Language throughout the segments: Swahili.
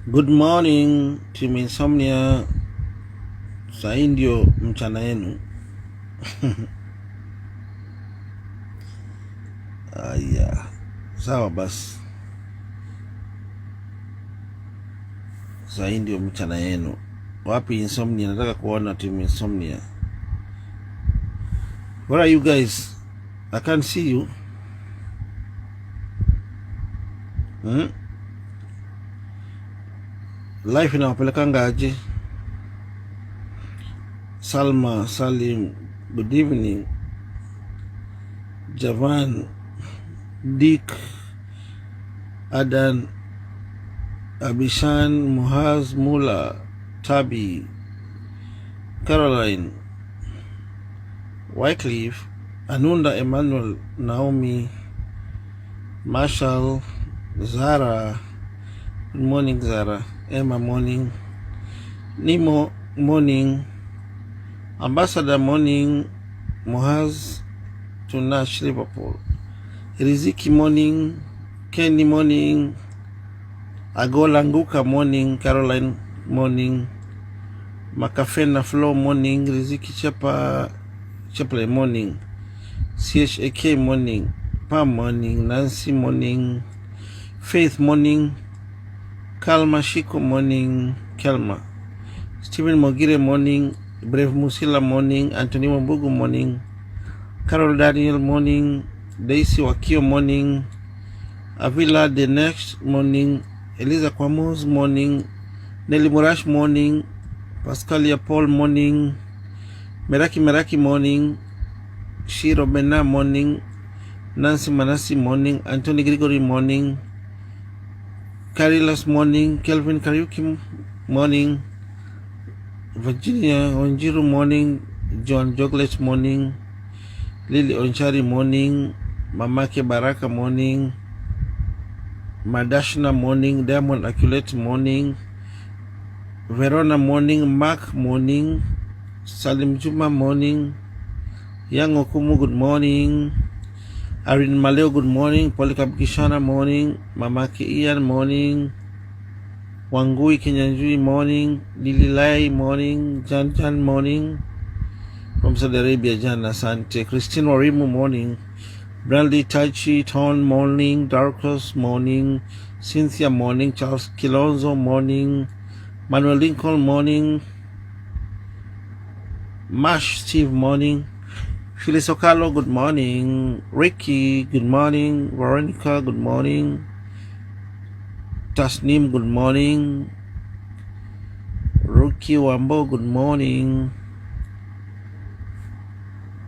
Good morning team Insomnia. Sahii ndio mchana yenu. Aya, sawa basi. Sahii ndio mchana yenu. Wapi Insomnia? Nataka kuona team Insomnia. Where are you guys? I can't see you. Life inawapelekanga aje? Salma, Salim, good evening. Javan, Dick, Adan, Abishan, Muhaz, Mula, Tabi, Caroline, Wycliffe, Anunda, Emmanuel, Naomi, Marshall, Zara, good morning Zara, Emma morning, Nemo morning, Ambassador morning, Muhaz, Tunash Liverpool, Riziki morning, Kenny morning, Agolanguka morning, Caroline morning, Makafena Flow morning, Riziki Chapler morning, CHAK morning, Pam morning, Nancy morning, Faith morning, Kalma Shiko morning, Kelma, Stephen Mogire morning, Brave Musila morning, Anthony Mbugu morning, Carol Daniel morning, Daisy Wakio morning, Avila the next morning, Eliza Kwamos morning, Nelly Murash morning, Pascalia Paul morning, Meraki morning, Shiro Bena morning, Nancy Manasi morning, Anthony Gregory morning, Carilas morning, Kelvin Kariuki morning, Virginia Onjiru morning, John Joglet morning, Lily Onchari morning, Mamake Baraka morning, Madashna morning, Diamond Accurate morning, Verona morning, Mark morning, Salim Juma morning, Yang Okumu good morning, Arin Maleo good morning, Polycarp Kishana morning, Mamake Ian morning, Wangui Kenyanjui morning, Lili Lai morning, Jan morning, from Saudi Arabia Jan Asante, Christine Warimu morning, Bradley Taichi Ton morning, Darkos morning, Cynthia morning, Charles Kilonzo morning, Manuel Lincoln morning, Mash Steve morning, Phyllis Okalo good morning, Ricky good morning, Veronica good morning, Tasnim good morning, Ruki Wambo good morning,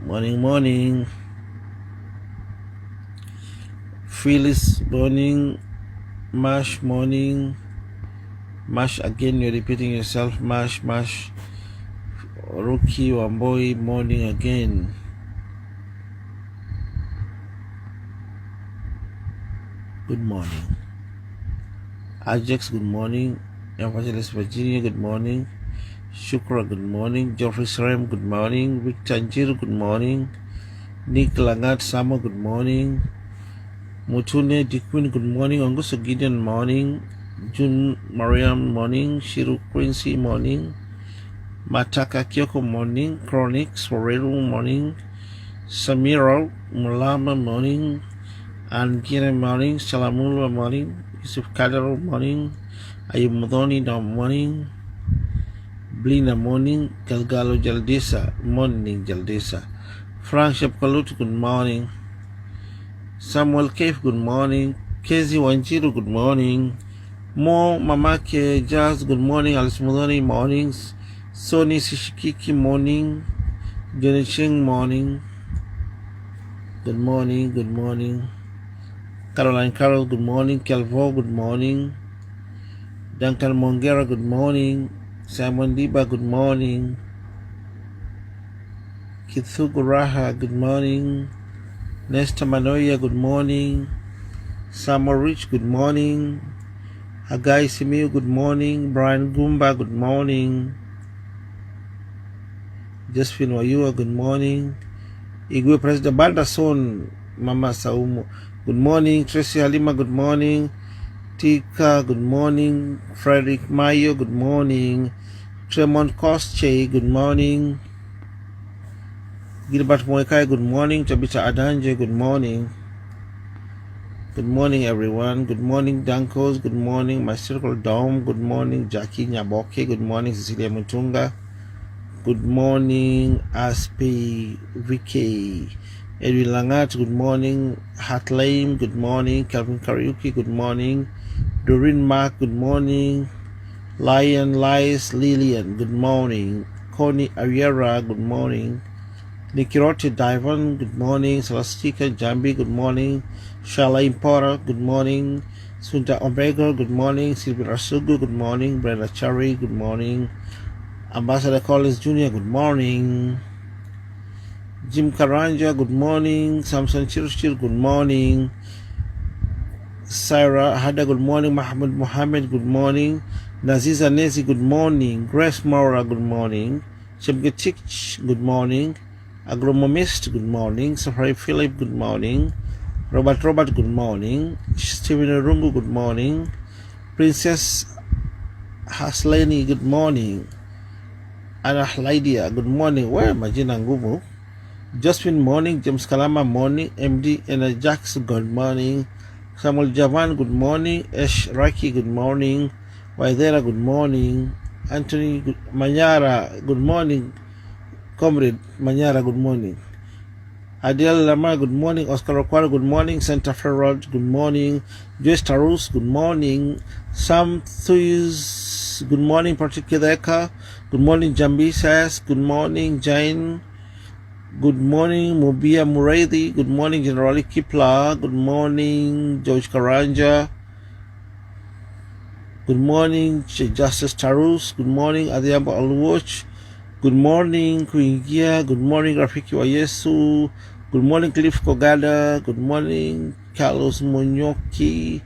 morning, Phyllis morning, Mash morning, Mash again, you're repeating yourself, Mash, Ruki Wamboi morning again. Good morning. Ajax good morning, Evangelist Virginia good morning, Shukra good morning, Geoffrey Srem good morning, Victor Njir good morning, Nick Langat Samo good morning, Mutune Dikwin good morning, Anguso Gideon morning, June Mariam morning, Shiru Quincy morning, Mataka Kyoko morning, Chronix Foreru morning, Samira Mulama morning, Angire morning, Salamulwa morning, Yusuf Kadaro morning, Ayub Modoni morning, Blina morning, Galgalo Jaldesa morning, Jaldesa, Frank Shepkalut good morning, Samuel Cave good morning, Kezi Wanjiru good morning, Mo Mamake Jazz good morning, Alice Modoni mornings, Sony Sishikiki morning, Johnny Ching morning, good morning, Caroline Carroll good morning, Calvo good morning, Duncan Mongera good morning, Simon Diba good morning, Kithugu Raha good morning, Nesta Manoya good morning, Samuel Rich good morning, Hagai Simiu good morning, Brian Gumba good morning, Josephine Wayua good morning, Igwe President Son Mama Saumu good morning, Tracy Halima good morning, Tika, good morning. Frederick Mayo, good morning. Tremont Kosche, good morning. Gilbert Moekai, good morning. Tabitha Adanje, good morning. Good morning, everyone. Good morning, Dankos. Good morning, My Circle Dome. Good morning, Jackie Nyaboke. Good morning, Cecilia Mutunga. Good morning, Aspi Vicky. Edwin Langat, good morning. Hatlame, good morning. Calvin Kariuki, good morning. Doreen Mark, good morning. Lion Lies Lillian, good morning. Connie Ariera, good morning. Nikirote Divan, good morning. Salastika Jambi, good morning. Shala Impora, good morning. Sunta Omega, good morning. Sylvia Rasugu, good morning. Brenda Cherry, good morning. Ambassador Collins Jr., good morning. Jim Karanja, good morning. Samson Chirchir, good morning. Sarah Hada, good morning. Mohammed, good morning. Naziza Nezi, good morning. Grace Mora, good morning. Chemgetich, good morning. Agromomist, good morning. Safari Philip, good morning. Robert, good morning. Stephen Rungu, good morning. Princess Hasleni, good morning. Anna Lydia, good morning. Where majina ngumu? Josephine, morning. James Kalama, morning. MD and Jackson, good morning. Samuel Javan, good morning. Esh Raki, good morning. Waidera, good morning. Anthony Manyara, good morning. Comrade Manyara, good morning. Adele Lamar, good morning. Oscar Okwara, good morning. Santa Fe Rod, good morning. Joyce Tarus, good morning. Sam Thuis, good morning. Patrick Kideka, good morning. Jambi Sass, good morning. Jane, good morning. Mubia Muredi, good morning. Generali Kipla, good morning. George Karanja, good morning. Justice Tarus, good morning. Adiamba Alwatch, good morning. Queen Gia, good morning. Rafiki Wayesu, good morning. Cliff Kogada, good morning. Carlos Munyoki,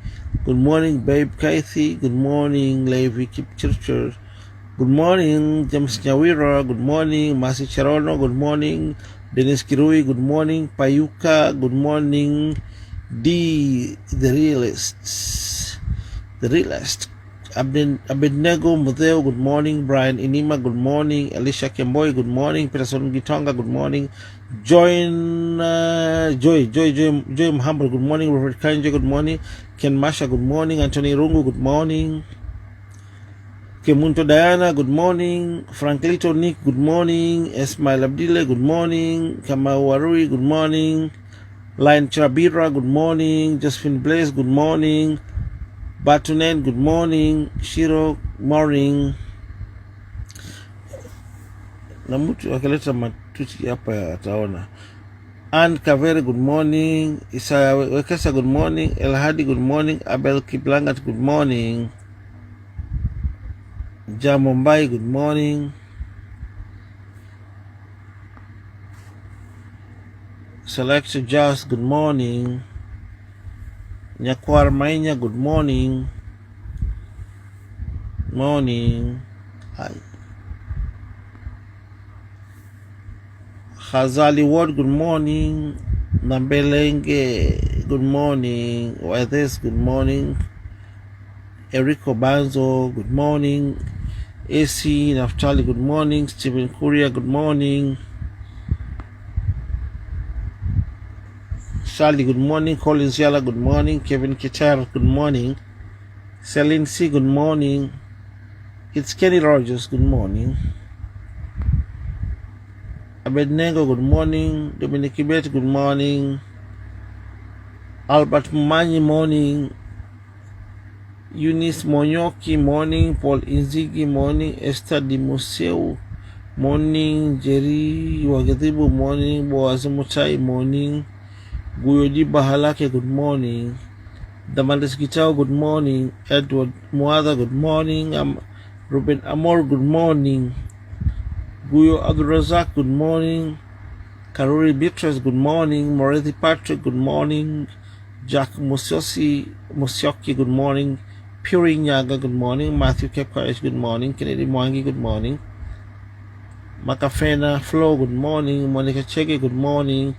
good morning. Babe Kathy, good morning. Levi Kipchurcher, good morning. James Nyawira, good morning. Masi Cherono, good morning. Dennis Kirui, good morning. Payuka, good morning. D, the realist. Abednego Mudeo, good morning. Brian Inima, good morning. Alicia Kemboy, good morning. Peterson Gitonga, good morning. Joy Muhammad, good morning. Robert Kanja, good morning. Ken Masha, good morning. Anthony Rungu, good morning. Kemunto Diana, good morning. Franklito Nick, good morning. Esmail Abdile, good morning. Kamau Warui, good morning. Lion Chabira, good morning. Josephine Blaze, good morning. Batunen, good morning. Shiro, morning. Na mtu akileta matuti hapa ataona. Ann Kavere, good morning. Isaya Wekesa, good morning. Elhadi, good morning. Abel Kiplangat, good morning. Jamombai, good morning. Select Jazz, good morning. Nyakwar Mainya, good morning. Morning. Hi. Khazali Ward, good morning. Nambelenge, good morning. Wades, good morning. Erico Banzo, good morning. AC Naftali, good morning. Stephen Kuria, good morning. Charlie, good morning. Collins Yala, good morning. Kevin Kitar, good morning. Celine C, good morning. It's Kenny Rogers, good morning. Abednego, good morning. Dominic Kibet, good morning. Albert Mani, morning. Eunice Monyoki, morning. Paul Inzigi, morning. Esther Dimoseu, morning. Jerry Wagadibu, morning. Boaz Mutai, morning. Guyoji Bahalake, good morning. Damaris Gitao, good morning. Edward Muada, good morning. Ruben Amor, good morning. Guyo Abdurazak, good morning. Karuri Beatrice, good morning. Moretti Patrick, good morning. Jack Musioki, good morning. Puri Nyaga, good morning. Matthew Kepkarish, good morning. Kennedy Mwangi, good morning. Makafena Flo, good morning. Monica Chege, good morning.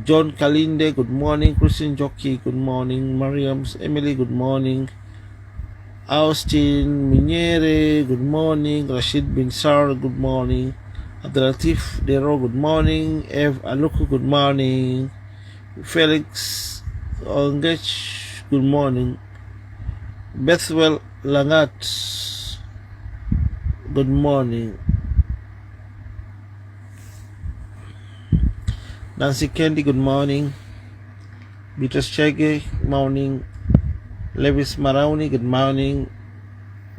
John Kalinde, good morning. Christian Jockey, good morning. Mariams Emily, good morning. Austin Minyere, good morning. Rashid bin Sar, good morning. Abdulatif Dero, good morning. Ev Aluku, good morning. Felix Ongech, good morning. Bethwell Langat, good morning. Nancy Kendi, good morning. Beatrice Chege, morning. Lewis Marauni, good morning.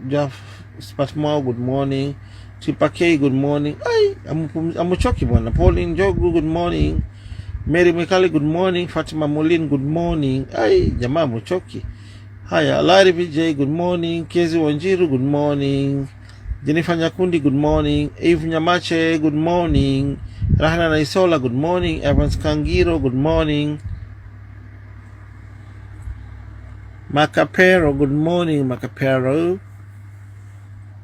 Jeff Spatmore, good morning. Tipake, good morning. Ay, amuchoki bwana. Pauline Jogu, good morning. Mary Mikali, good morning. Fatima Mulin, good morning. Ay, jamaa amuchoki. Haya, Larry Vijay, good morning. Kezi Wanjiru, good morning. Jennifer Nyakundi, good morning. Eve Nyamache, good morning. Rahana Naisola, good morning. Evans Kangiro, good morning. Macapero, good morning. Macapero.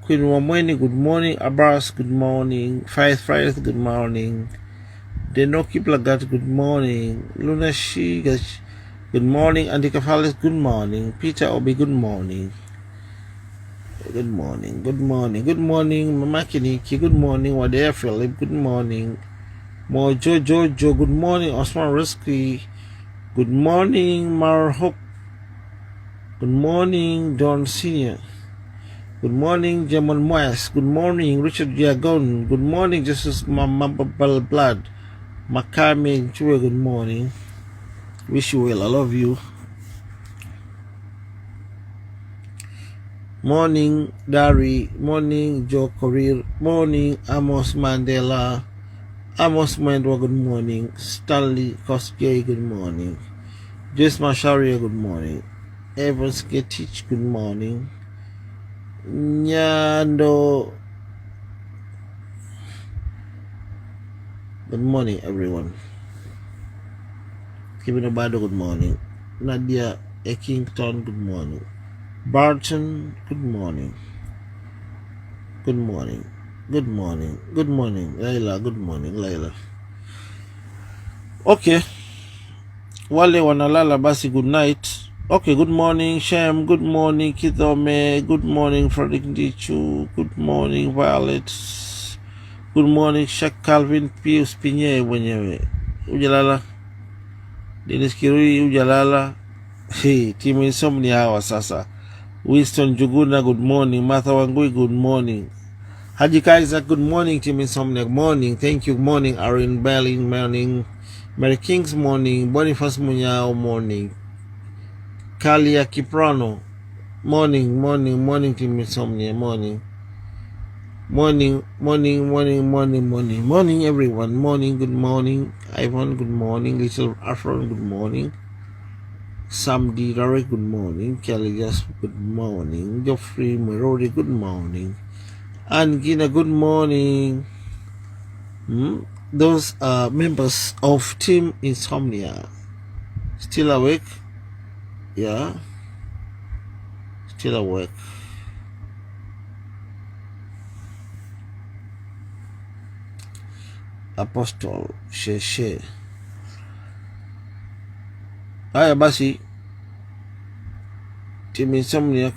Queen Wamweni, good morning. Abbas, good morning. Faith, good morning. Denoki Plagat, good morning. Luna Shigash, good morning. Andika Falis, good morning. Peter Obi, good morning. Good morning, good morning, good morning. Mama Kiniki, good morning. Wadea Philip, good morning. Mojo Jojo, good morning. Osman Risky, good morning. Mar Hope, good morning. Don Senior, good morning. Jamal Moyes, good morning. Richard Diagon, good morning. Justice Mama Blood, Makame Chue, good morning. Wish you well, I love you. Morning, Dari. Morning, Joe Korir. Morning, Amos Mandela. Amos Mandela, good morning. Stanley Koskei, good morning. Jace Masharia, good morning. Evans Getich, good morning. Nyando, good morning, everyone. Kevin Obado, good morning. Nadia Ekington, good morning. Barton, good morning. Good morning. Good morning. Good morning. Laila, good morning. Laila. Okay. Wale wanalala basi, good night. Okay, good morning Shem, good morning Kithome, good morning Frederick Ndichu, good morning Violet, good morning Shek Calvin Pius Pinye mwenyewe. Ujalala. Dennis Kirui, ujalala. Hey, timu insomni hawa sasa. Winston Juguna, good morning. Martha Wangui, good morning. Haji Kaiser, good morning. Team Insomniac, morning. Thank you, morning. Arin Berlin, morning. Mary King's morning. Boniface Munyao, morning. Kalia Kiprano, morning, morning, morning. Team Insomnia, morning. Morning, morning, morning, morning, morning. Morning, everyone. Morning, good morning. Ivan, good morning. Little Afron, good morning. Sam D. Rare, good morning. Kelly Jas, good morning. Geoffrey Merodi, good morning. Angina, good morning. Those are members of Team Insomnia. Still awake? Yeah. Still awake. Apostle Sheshe. Haya basi, Team Insomnia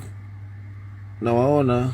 nawaona